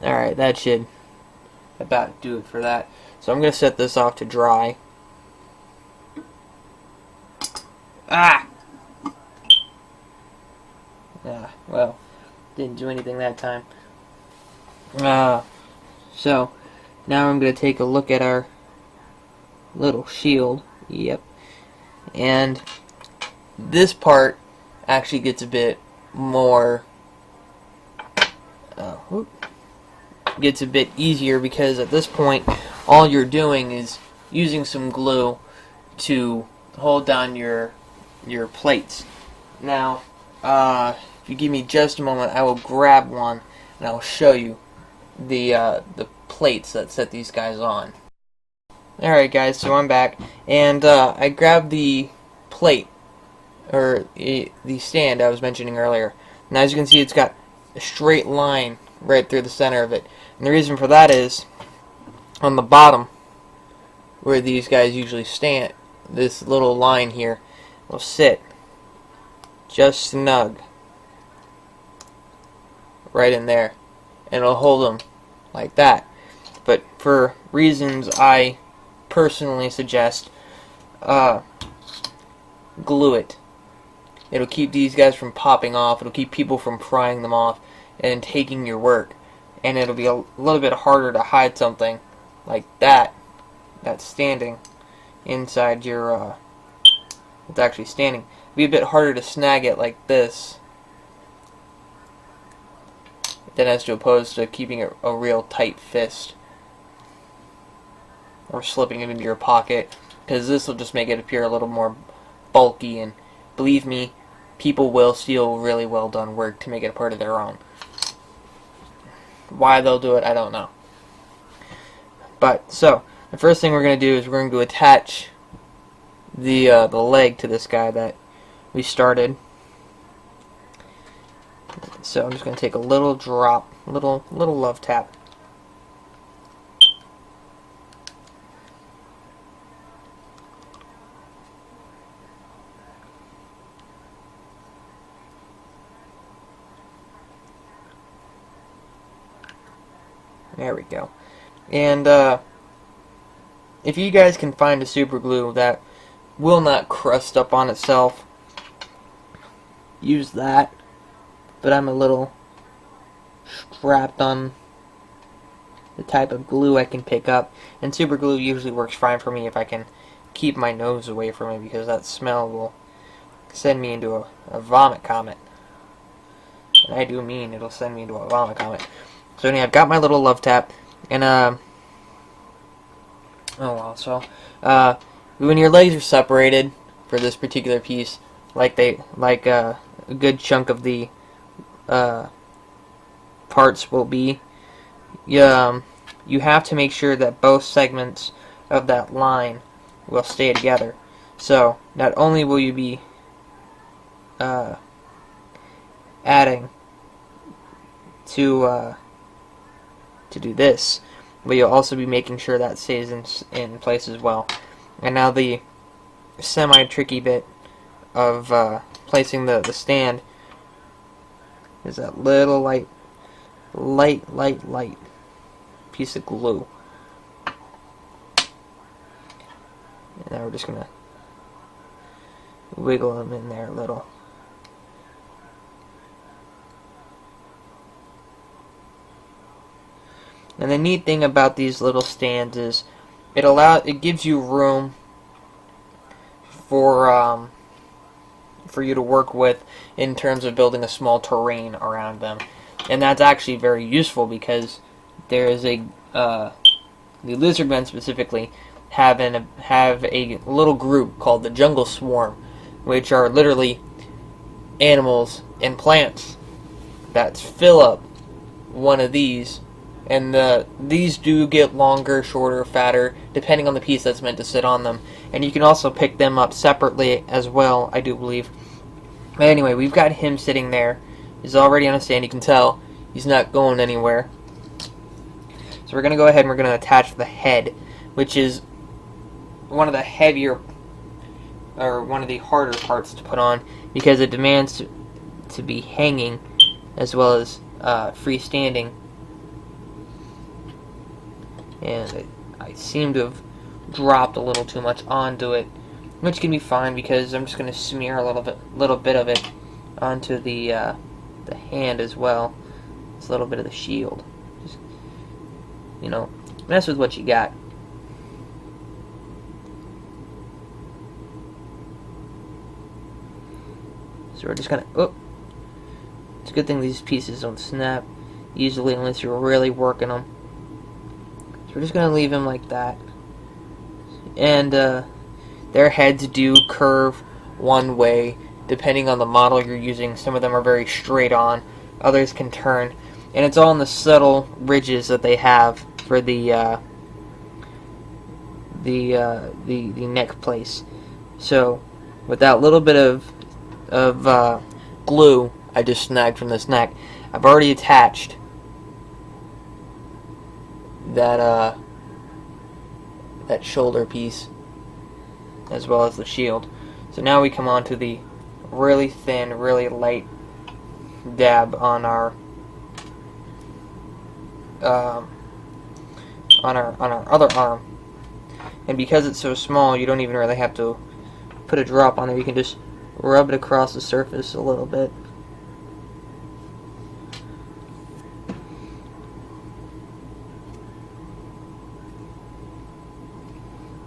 [SPEAKER 1] Alright, that should about do it for that. So I'm going to set this off to dry. Well, didn't do anything that time. So now I'm going to take a look at our little shield. Yep. And this part actually gets a bit more gets a bit easier, because at this point all you're doing is using some glue to hold down your plates. Now if you give me just a moment, I will grab one and I will show you the plates that set these guys on. Alright guys, so I'm back, and I grabbed the plate, or the stand I was mentioning earlier. Now as you can see, it's got a straight line right through the center of it. And the reason for that is, on the bottom, where these guys usually stand, this little line here will sit just snug right in there, and it'll hold them like that. But for reasons I personally suggest, glue it. It'll keep these guys from popping off, it'll keep people from prying them off and taking your work, and it'll be a little bit harder to hide something like that that's standing inside your it's actually standing. It'll be a bit harder to snag it like this than as opposed to keeping it a real tight fist or slipping it into your pocket, because this will just make it appear a little more bulky, and believe me, people will steal really well done work to make it a part of their own. Why they'll do it, I don't know. But, so, the first thing we're going to do is we're going to attach the leg to this guy that we started. So I'm just going to take a little drop, little love tap. There we go. And if you guys can find a super glue that will not crust up on itself, use that. But I'm a little strapped on the type of glue I can pick up, and super glue usually works fine for me if I can keep my nose away from it, because that smell will send me into a vomit comet. And I do mean it'll send me into a vomit comet. So anyway, I've got my little love tap, and oh well, so when your legs are separated for this particular piece, like a good chunk of the parts will be, you have to make sure that both segments of that line will stay together. So not only will you be adding to do this, but you'll also be making sure that stays in place as well. And now the semi-tricky bit of placing the stand is that little light piece of glue. And now we're just gonna wiggle them in there a little. And the neat thing about these little stands is it gives you room for you to work with in terms of building a small terrain around them. And that's actually very useful, because there is the lizardmen specifically have a little group called the jungle swarm, which are literally animals and plants that fill up one of these. And these do get longer, shorter, fatter, depending on the piece that's meant to sit on them. And you can also pick them up separately as well, I do believe. But anyway, we've got him sitting there. He's already on a stand. You can tell he's not going anywhere. So we're going to go ahead and we're going to attach the head, which is one of the heavier, or one of the harder parts to put on, because it demands to be hanging as well as freestanding. And I seem to have dropped a little too much onto it, which can be fine, because I'm just going to smear a little bit of it onto the hand as well. It's a little bit of the shield. Just you know, mess with what you got. So we're just gonna, oh, it's a good thing these pieces don't snap easily unless you're really working them. So we're just gonna leave them like that. And their heads do curve one way depending on the model you're using. Some of them are very straight on, others can turn, and it's all in the subtle ridges that they have for the neck place. So with that little bit of glue I just snagged from this neck, I've already attached that that shoulder piece as well as the shield. So now we come on to the really thin, really light dab on our other arm. And because it's so small, you don't even really have to put a drop on there. You can just rub it across the surface a little bit.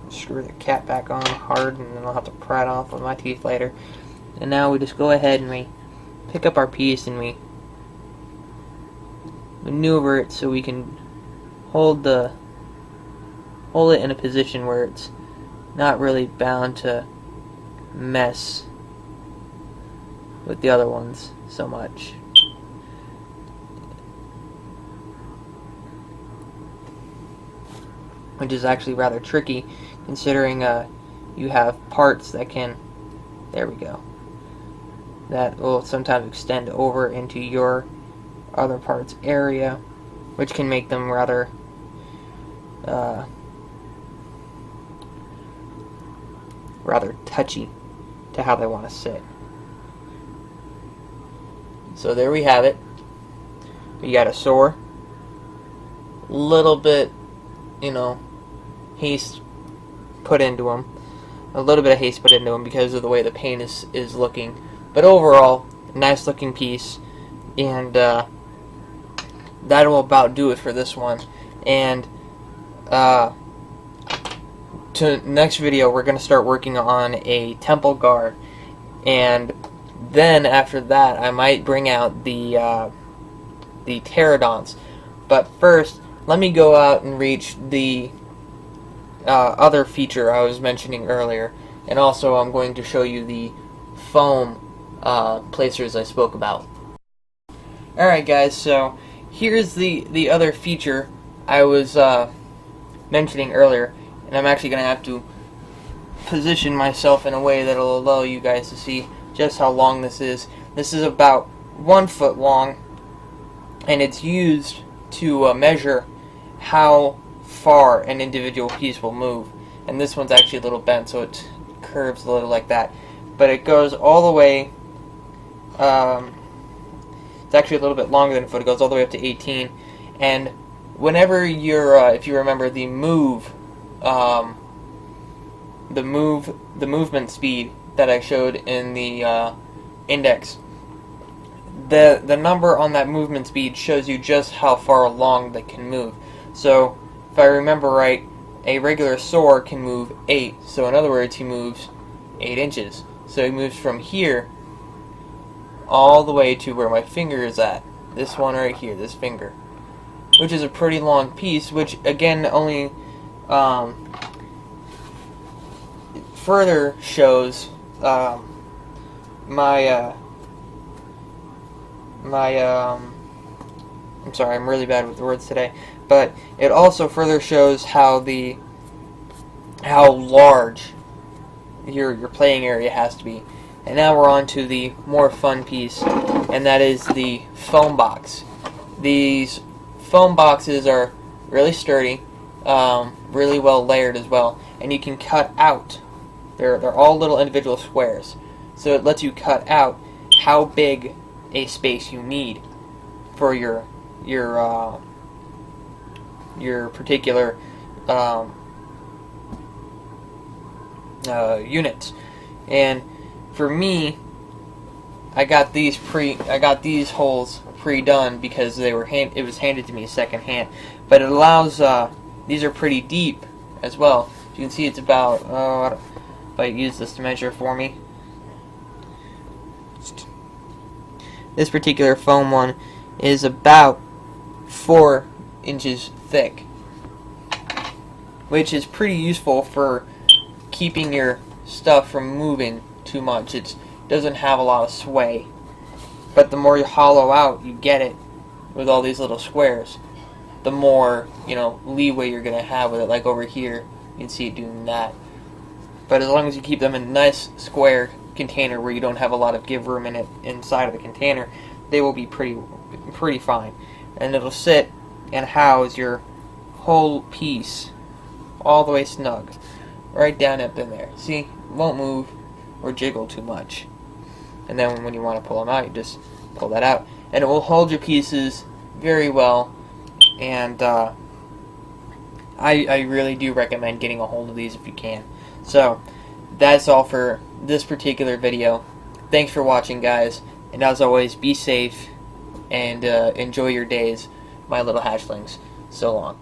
[SPEAKER 1] Screw the cap back on hard, and then I'll have to pry it off with my teeth later. And now we just go ahead and we pick up our piece and we maneuver it so we can hold it in a position where it's not really bound to mess with the other ones so much. Which is actually rather tricky, considering you have parts that can, there we go, that will sometimes extend over into your other parts area, which can make them rather rather touchy to how they want to sit. So there we have it. We got a Saur. Little bit, you know, haste put into them. A little bit of haste put into them because of the way the paint is looking. But overall, nice looking piece. And that will about do it for this one. And to next video, we're going to start working on a temple guard. And then after that, I might bring out the pterodons. But first, let me go out and reach the other feature I was mentioning earlier, and also I'm going to show you the foam placers I spoke about. Alright guys, so here's the other feature I was mentioning earlier, and I'm actually going to have to position myself in a way that will allow you guys to see just how long this is. This is about 1 foot long, and it's used to measure how far an individual piece will move. And this one's actually a little bent, so it curves a little like that. But it goes all the way, it's actually a little bit longer than a foot, it goes all the way up to 18. And whenever you're, if you remember the movement speed that I showed in the index, the number on that movement speed shows you just how far along they can move. So if I remember right, a regular Saur can move 8. So in other words, he moves 8 inches. So he moves from here all the way to where my finger is at. This one right here, this finger. Which is a pretty long piece, which again only further shows I'm sorry, I'm really bad with the words today, but it also further shows how large your playing area has to be. And now we're on to the more fun piece, and that is the foam box. These foam boxes are really sturdy, really well layered as well, and you can cut out. They're all little individual squares, so it lets you cut out how big a space you need for your particular units. And for me, I got these holes pre-done because it was handed to me secondhand. But it allows, these are pretty deep as well. You can see it's about, if I use this to measure for me, this particular foam one is about 4 inches thick, which is pretty useful for keeping your stuff from moving too much. It doesn't have a lot of sway, but the more you hollow out you get it with all these little squares, the more, you know, leeway you're going to have with it. Like over here, you can see it doing that. But as long as you keep them in a nice square container where you don't have a lot of give room in it inside of the container, they will be pretty fine. And it'll sit and house your whole piece all the way snug, right down up in there. See, it won't move or jiggle too much. And then when you want to pull them out, you just pull that out, and it will hold your pieces very well. And I really do recommend getting a hold of these if you can. So that's all for this particular video. Thanks for watching, guys, and as always, be safe and enjoy your days, my little hatchlings. So long.